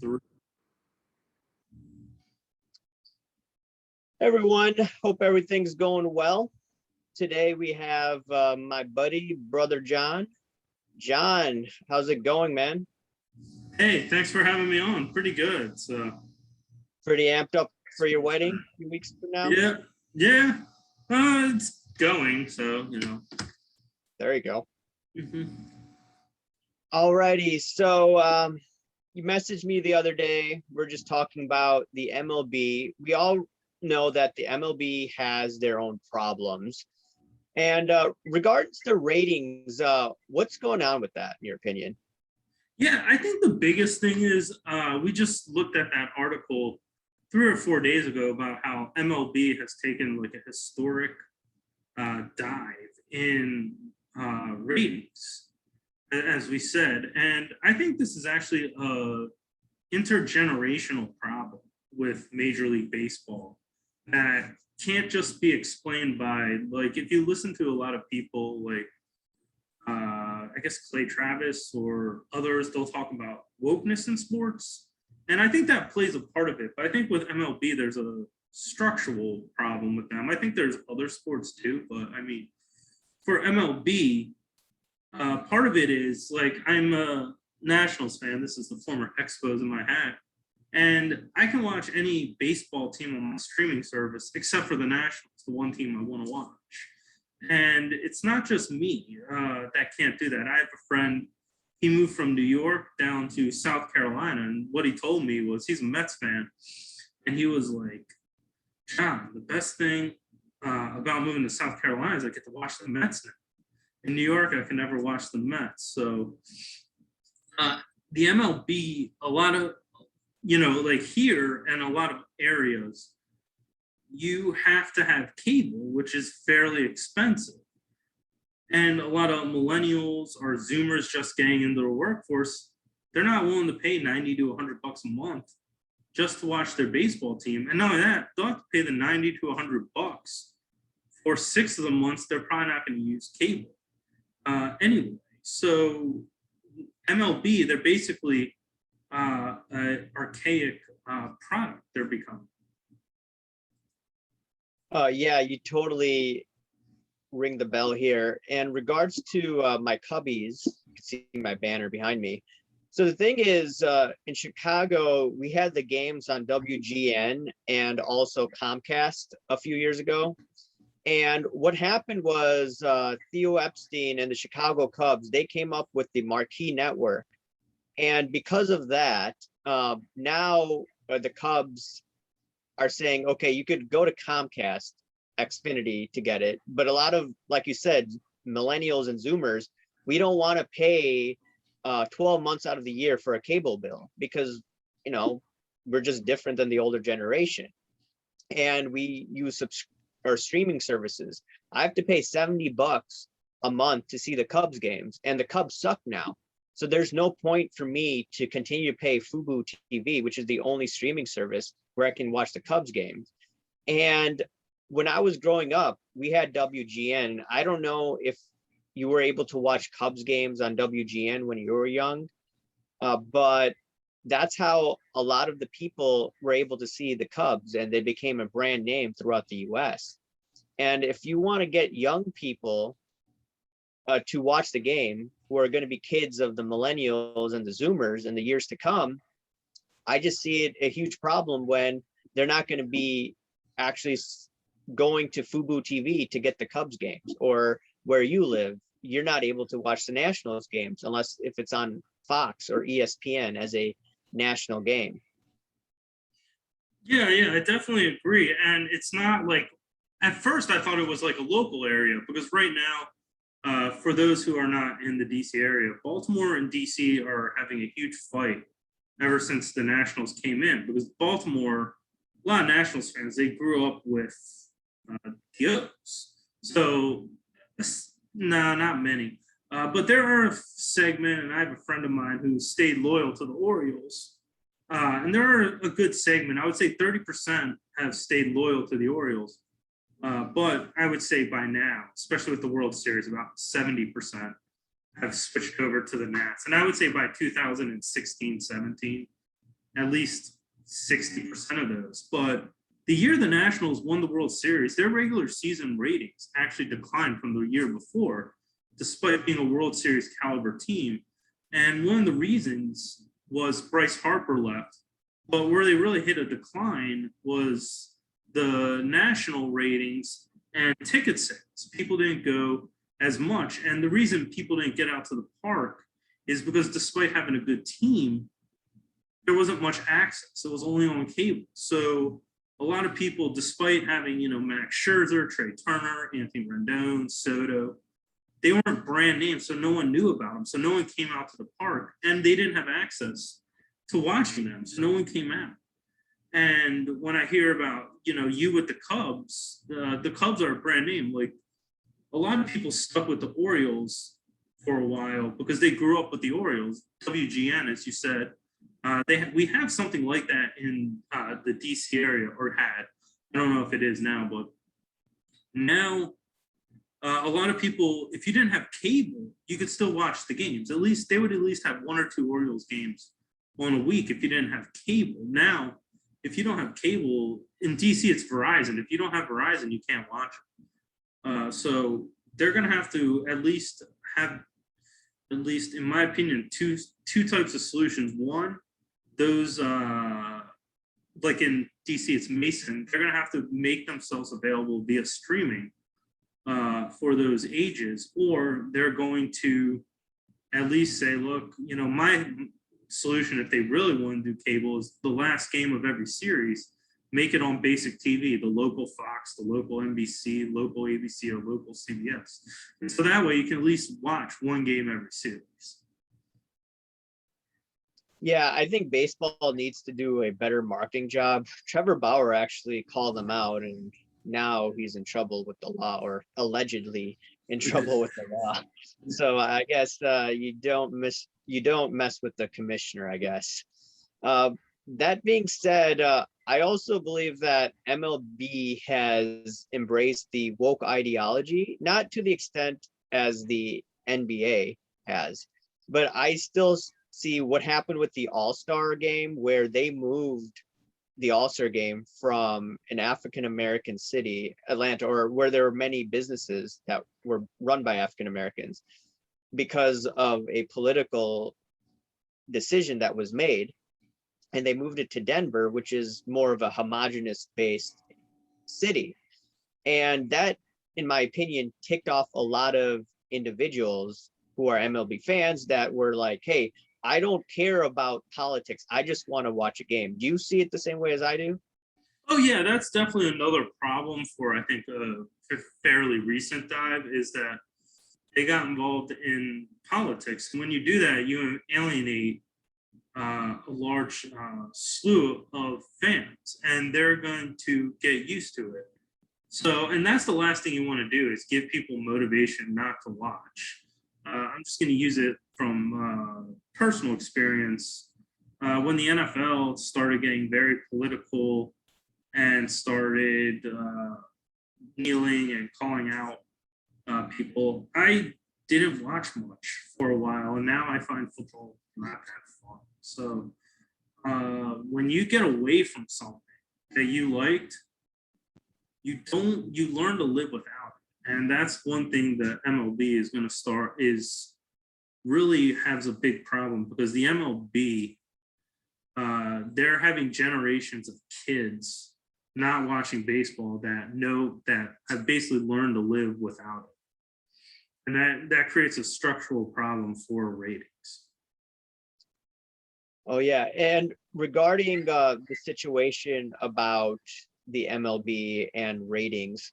3. Everyone, hope everything's going well. Today we have my buddy, brother John. John, how's it going, man? Hey, thanks for having me on. Pretty good. So Pretty amped up for your wedding a few weeks from now? yeah. It's going, so, There you go. Mm-hmm. Alrighty, so you messaged me the other day. We're just talking about the MLB. We all know that the MLB has their own problems. And regards to ratings, what's going on with that, in your opinion? Yeah, I think the biggest thing is we just looked at that article 3 or 4 days ago about how MLB has taken like a historic dive in ratings, as we said. And I think this is actually a intergenerational problem with Major League Baseball that can't just be explained by, like, if you listen to a lot of people like I guess Clay Travis or others, they'll talk about wokeness in sports. And I think that plays a part of it. But I think with MLB, there's a structural problem with them. I think there's other sports too. But I mean, for MLB, part of it is like I'm a Nationals fan. This is the former Expos in my hat. And I can watch any baseball team on my streaming service except for the Nationals, the one team I want to watch. And it's not just me that can't do that. I have a friend, he moved from New York down to South Carolina. And what he told me was he's a Mets fan. And he was like, John, the best thing about moving to South Carolina is I get to watch the Mets now. In New York, I can never watch the Mets. So the MLB, a lot of, like here and a lot of areas, you have to have cable, which is fairly expensive. And a lot of millennials or Zoomers just getting into the workforce, they're not willing to pay 90 to 100 bucks a month just to watch their baseball team. And not only that, they'll have to pay the 90 to 100 bucks for 6 of the months. They're probably not going to use cable anyway. So MLB, they're basically an archaic product they're becoming. Yeah, you totally ring the bell here. And regards to my Cubbies, you can see my banner behind me. So the thing is, in Chicago, we had the games on WGN and also Comcast a few years ago. And what happened was Theo Epstein and the Chicago Cubs, they came up with the Marquee Network. And because of that, now the Cubs are saying, okay, you could go to Comcast, Xfinity to get it. But a lot of, like you said, millennials and Zoomers, we don't want to pay 12 months out of the year for a cable bill because, we're just different than the older generation. And we use or streaming services. I have to pay 70 bucks a month to see the Cubs games, and the Cubs suck now. So there's no point for me to continue to pay Fubo TV, which is the only streaming service where I can watch the Cubs games. And when I was growing up, we had WGN. I don't know if you were able to watch Cubs games on WGN when you were young, but that's how a lot of the people were able to see the Cubs, and they became a brand name throughout the US. And if you want to get young people to watch the game, who are going to be kids of the millennials and the Zoomers in the years to come, I just see it a huge problem when they're not going to be actually going to Fubo TV to get the Cubs games, or where you live, you're not able to watch the Nationals games unless if it's on Fox or ESPN as a national game. Yeah, I definitely agree. And it's not like, at first I thought it was like a local area, because right now, for those who are not in the DC area, Baltimore and DC are having a huge fight ever since the Nationals came in, because Baltimore, a lot of Nationals fans, they grew up with the O's. So, no, not many. But there are a segment, and I have a friend of mine who stayed loyal to the Orioles. And there are a good segment. I would say 30% have stayed loyal to the Orioles. But I would say by now, especially with the World Series, about 70% have switched over to the Nats. And I would say by 2016, 17, at least 60% of those. But the year the Nationals won the World Series, their regular season ratings actually declined from the year before, despite being a World Series caliber team. And one of the reasons was Bryce Harper left. But where they really hit a decline was the national ratings and ticket sales. People didn't go as much. And the reason people didn't get out to the park is because despite having a good team, there wasn't much access. It was only on cable. So a lot of people, despite having, Max Scherzer, Trey Turner, Anthony Rendon, Soto, they weren't brand names, so no one knew about them. So no one came out to the park, and they didn't have access to watching them. So no one came out. And when I hear about, you with the Cubs, the Cubs are a brand name. Like, a lot of people stuck with the Orioles for a while because they grew up with the Orioles. WGN, as you said, we have something like that in the DC area, or had. I don't know if it is now, but now a lot of people, if you didn't have cable, you could still watch the games. At least they would at least have one or two Orioles games on a week if you didn't have cable. Now, if you don't have cable, in DC it's Verizon. If you don't have Verizon, you can't watch it. So they're going to have to at least have, at least in my opinion, two types of solutions. One, those like in DC, it's Mason. They're going to have to make themselves available via streaming for those ages, or they're going to at least say, look, my solution, if they really want to do cable, is the last game of every series, make it on basic TV, the local Fox, the local NBC, local ABC, or local CBS. And so that way you can at least watch one game every series. Yeah, I think baseball needs to do a better marketing job. Trevor Bauer actually called them out, and now he's in trouble with the law, or allegedly in trouble with the law. So I guess you don't mess with the commissioner, I guess. That being said, I also believe that MLB has embraced the woke ideology, not to the extent as the NBA has, but I still see what happened with the All-Star game, where they moved the All-Star game from an African-American city, Atlanta, or where there were many businesses that were run by African-Americans, because of a political decision that was made. And they moved it to Denver, which is more of a homogenous based city. And that, in my opinion, ticked off a lot of individuals who are MLB fans that were like, hey, I don't care about politics. I just want to watch a game. Do you see it the same way as I do? Oh yeah, that's definitely another problem for, I think, a fairly recent dive, is that they got involved in politics. And when you do that, you alienate a large slew of fans, and they're going to get used to it. So, and that's the last thing you want to do, is give people motivation not to watch. I'm just going to use it from personal experience. When the NFL started getting very political and started kneeling and calling out people, I didn't watch much for a while, and now I find football not that fun. So when you get away from something that you liked, you learn to live without it. And that's one thing that MLB is going to start, is really has a big problem, because the MLB, they're having generations of kids not watching baseball that have basically learned to live without it. And that creates a structural problem for ratings. Oh yeah, and regarding the situation about the MLB and ratings,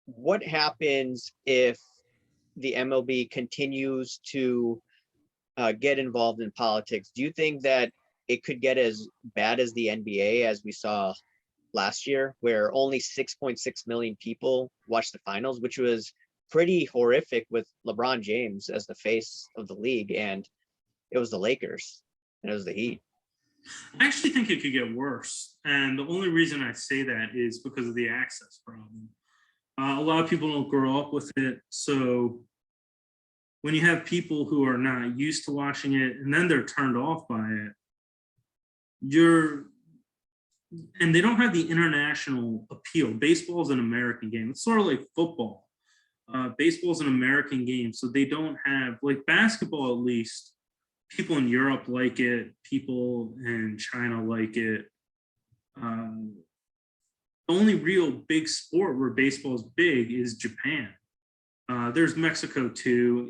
what happens if the MLB continues to get involved in politics? Do you think that it could get as bad as the NBA, as we saw last year, where only 6.6 million people watched the finals, which was pretty horrific, with LeBron James as the face of the league, and it was the Lakers and it was the Heat? I actually think it could get worse. And the only reason I say that is because of the access problem. A lot of people don't grow up with it. So when you have people who are not used to watching it and then they're turned off by it, you're and they don't have the international appeal. Baseball is an American game. It's sort of like football. Baseball is an American game, so they don't have, like basketball at least. People in Europe like it. People in China like it. The only real big sport where baseball is big is Japan. There's Mexico too,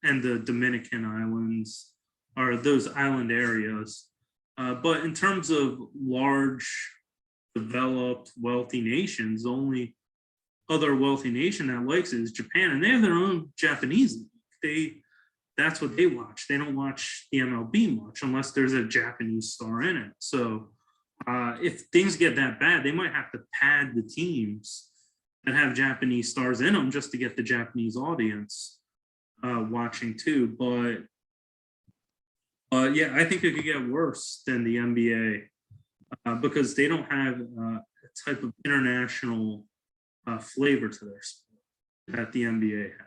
and the Dominican islands, or those island areas. But in terms of large, developed, wealthy nations, the only other wealthy nation that likes it is Japan, and they have their own Japanese league. That's what they watch. They don't watch the MLB much unless there's a Japanese star in it. So if things get that bad, they might have to pad the teams that have Japanese stars in them just to get the Japanese audience watching too. But yeah, I think it could get worse than the NBA because they don't have a type of international flavor to their sport that the NBA has.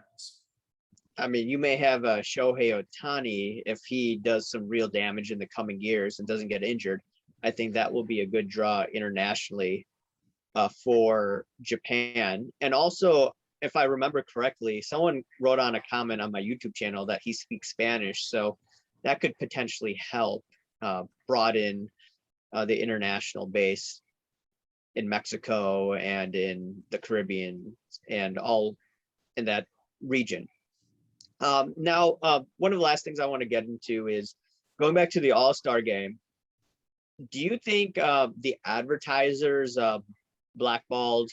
I mean, you may have a Shohei Ohtani if he does some real damage in the coming years and doesn't get injured. I think that will be a good draw internationally for Japan. And also, if I remember correctly, someone wrote on a comment on my YouTube channel that he speaks Spanish. So that could potentially help broaden the international base in Mexico and in the Caribbean and all in that region. Now, one of the last things I want to get into is going back to the All-Star game. Do you think the advertisers blackballed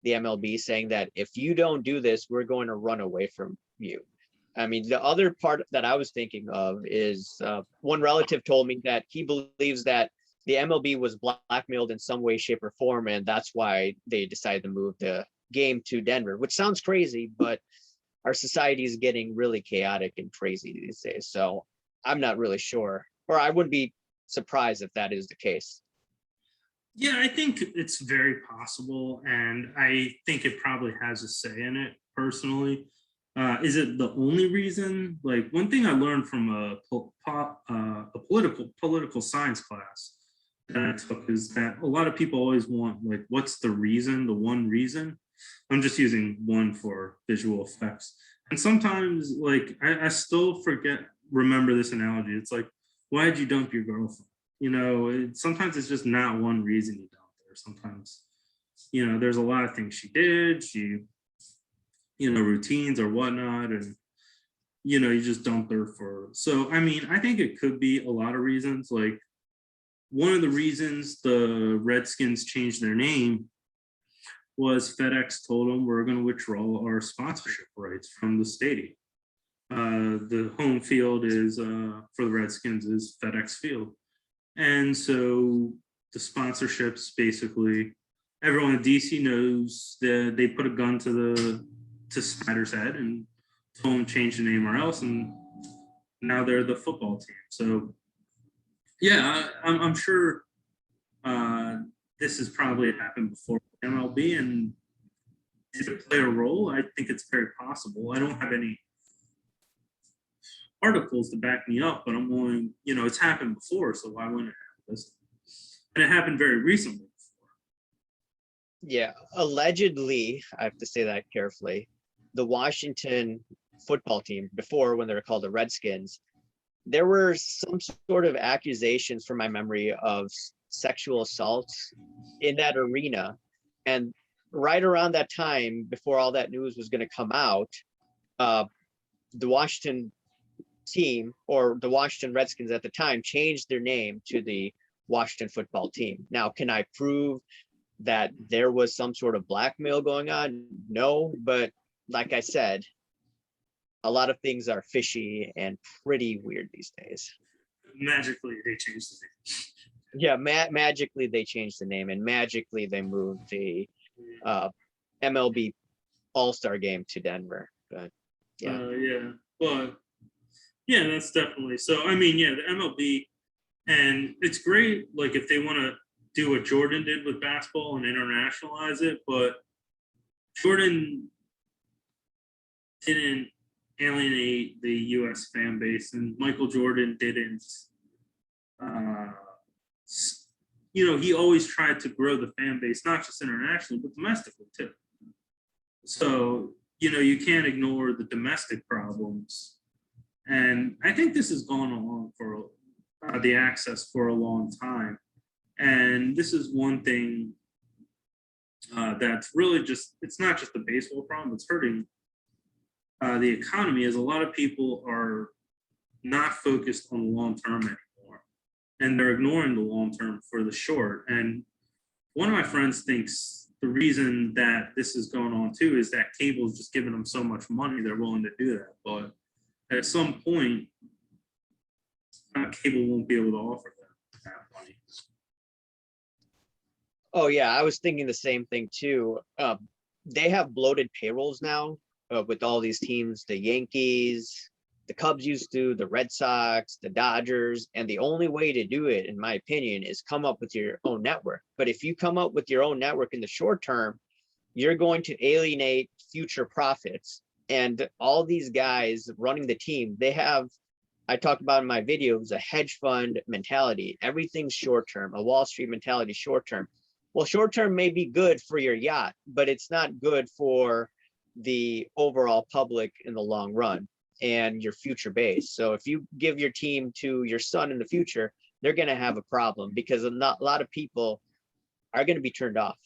the MLB, saying that if you don't do this, we're going to run away from you? I mean, the other part that I was thinking of is one relative told me that he believes that the MLB was blackmailed in some way, shape, or form, and that's why they decided to move the game to Denver, which sounds crazy, but our society is getting really chaotic and crazy these days. So I'm not really sure, or I wouldn't be surprised if that is the case. Yeah, I think it's very possible, and I think it probably has a say in it personally. Is it the only reason? Like one thing I learned from a political science class that I took is that a lot of people always want, like, what's the reason, the one reason? I'm just using one for visual effects. And sometimes, like, I still remember this analogy. It's like, why'd you dump your girlfriend? You know, sometimes it's just not one reason you dumped her. Sometimes, you know, there's a lot of things she did. Routines or whatnot. And, you know, you just dumped her so, I mean, I think it could be a lot of reasons. Like, one of the reasons the Redskins changed their name was FedEx told them we're going to withdraw our sponsorship rights from the stadium. The home field is for the Redskins is FedEx Field, and so the sponsorships basically everyone in DC knows that they put a gun to Snyder's head and told him change the name or else, and now they're the football team. So yeah, I'm sure this has probably happened before MLB, and did it play a role? I think it's very possible. I don't have any articles to back me up, but I'm willing, it's happened before, so why wouldn't it happen this time? And it happened very recently before. Yeah, allegedly, I have to say that carefully, the Washington football team, before when they were called the Redskins, there were some sort of accusations from my memory of sexual assaults in that arena. And right around that time, before all that news was going to come out, the Washington team, or the Washington Redskins at the time, changed their name to the Washington football team. Now, can I prove that there was some sort of blackmail going on? No, but like I said, a lot of things are fishy and pretty weird these days. Magically, they changed the name. Yeah, magically they changed the name, and magically they moved the MLB All-Star game to Denver. But yeah, but yeah, that's definitely so. I mean, yeah, the MLB, and it's great. Like if they want to do what Jordan did with basketball and internationalize it, but Jordan didn't alienate the U.S. fan base, and Michael Jordan didn't he always tried to grow the fan base, not just internationally, but domestically too. So, you can't ignore the domestic problems. And I think this has gone along for the access for a long time. And this is one thing that's really it's not just a baseball problem, it's hurting the economy, as a lot of people are not focused on the long term anymore. And they're ignoring the long term for the short. And one of my friends thinks the reason that this is going on too is that cable is just giving them so much money, they're willing to do that. But at some point, cable won't be able to offer them that money. Oh yeah, I was thinking the same thing too. They have bloated payrolls now with all these teams, the Yankees, the Cubs used to, the Red Sox, the Dodgers, and the only way to do it, in my opinion, is come up with your own network. But if you come up with your own network in the short term, you're going to alienate future profits. And all these guys running the team, I talked about in my videos, a hedge fund mentality. Everything's short term, a Wall Street mentality, short term. Well, short term may be good for your yacht, but it's not good for the overall public in the long run and your future base. So if you give your team to your son in the future, they're going to have a problem, because a lot of people are going to be turned off.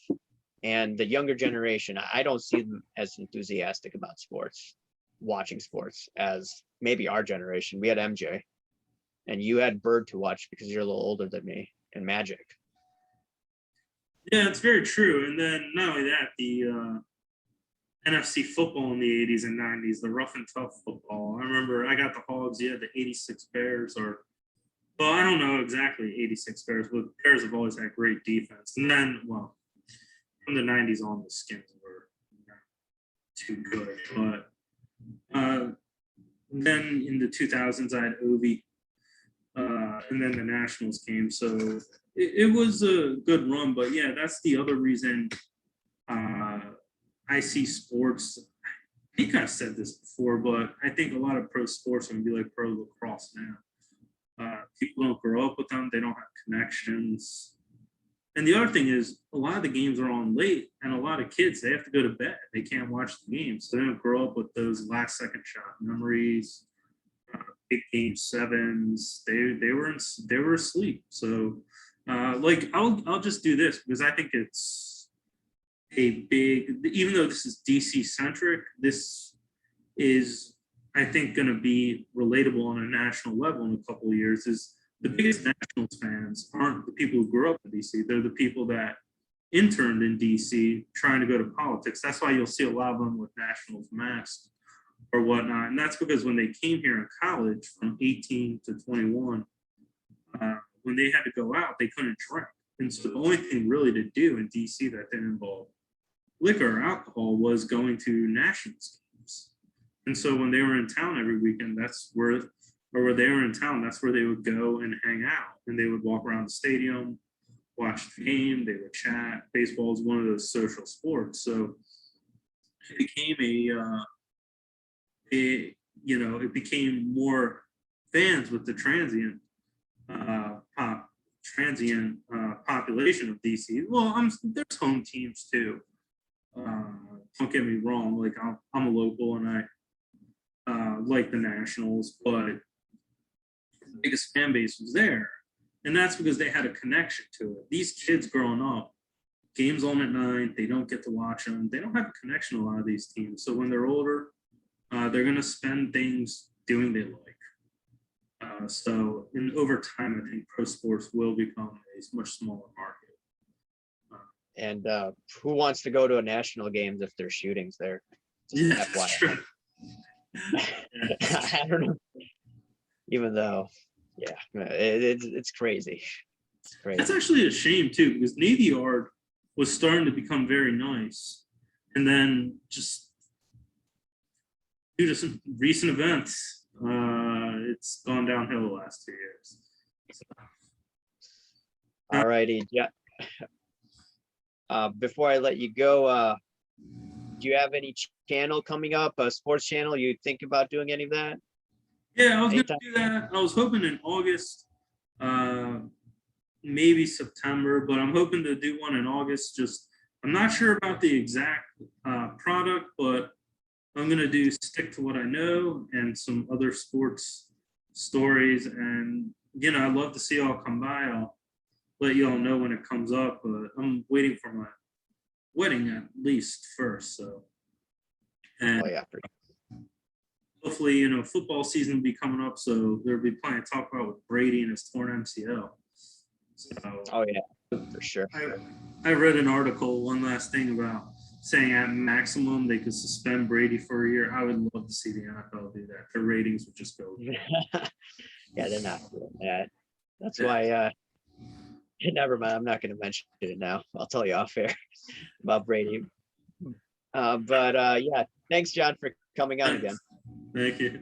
And the younger generation, I don't see them as enthusiastic about sports, watching sports, as maybe our generation. We had MJ, and you had Bird to watch because you're a little older than me, and Magic. Yeah, it's very true. And then not only that, the NFC football in the 80s and 90s, the rough and tough football. I remember I got the Hogs, the 86 Bears, well, I don't know exactly 86 Bears, but Bears have always had great defense. And then, well, from the 90s on, the Skins were not too good. But then in the 2000s, I had Ovi, and then the Nationals came. So it was a good run. But yeah, that's the other reason I see sports. I think I've said this before, but I think a lot of pro sports are going to be like pro lacrosse now. People don't grow up with them. They don't have connections. And the other thing is, a lot of the games are on late, and a lot of kids, they have to go to bed. They can't watch the games. So they don't grow up with those last second shot memories, big game sevens. They were asleep. So I'll just do this because I think it's a big, even though this is DC centric, this is, I think, going to be relatable on a national level in a couple of years. Is the biggest Nationals fans aren't the people who grew up in DC. They're the people that interned in DC trying to go to politics. That's why you'll see a lot of them with Nationals masks or whatnot. And that's because when they came here in college from 18 to 21, when they had to go out, they couldn't drink. And so the only thing really to do in DC that didn't involve liquor or alcohol was going to Nationals games. And so when they were in town every weekend, where they were in town, that's where they would go and hang out. And they would walk around the stadium, watch the game, they would chat. Baseball is one of those social sports. So it became it became more fans with the transient population of DC. Well, there's home teams too. Don't get me wrong. Like I'm a local and I like the Nationals, but the biggest fan base was there, and that's because they had a connection to it. These kids growing up, games on at 9, they don't get to watch them. They don't have a connection to a lot of these teams. So when they're older, they're going to spend things doing they like. So over time, I think pro sports will become a much smaller market. And who wants to go to a national games if there's shootings there? Yeah, I don't know. Even though, yeah, it's crazy. It's crazy. That's actually a shame too, because Navy Yard was starting to become very nice, and then just due to some recent events, it's gone downhill the last 2 years. So. All righty, yeah. Before I let you go, do you have any channel coming up, a sports channel? You think about doing any of that? Yeah, I was going to do that. I was hoping in August, maybe September, but I'm hoping to do one in August. Just I'm not sure about the exact product, but I'm gonna do stick to what I know and some other sports stories. And I'd love to see y'all come by. I'll let y'all know when it comes up. But I'm waiting for my wedding at least first. So, and Oh yeah, hopefully, football season will be coming up, so there'll be plenty to talk about with Brady and his torn MCL. So oh yeah, for sure. I read an article, one last thing about saying at maximum they could suspend Brady for a year. I would love to see the NFL do that. Their ratings would just go. Yeah, they're not doing that. That's why never mind. I'm not going to mention it now. I'll tell you off air about Brady. But yeah, thanks, John, for coming on again. Thank you.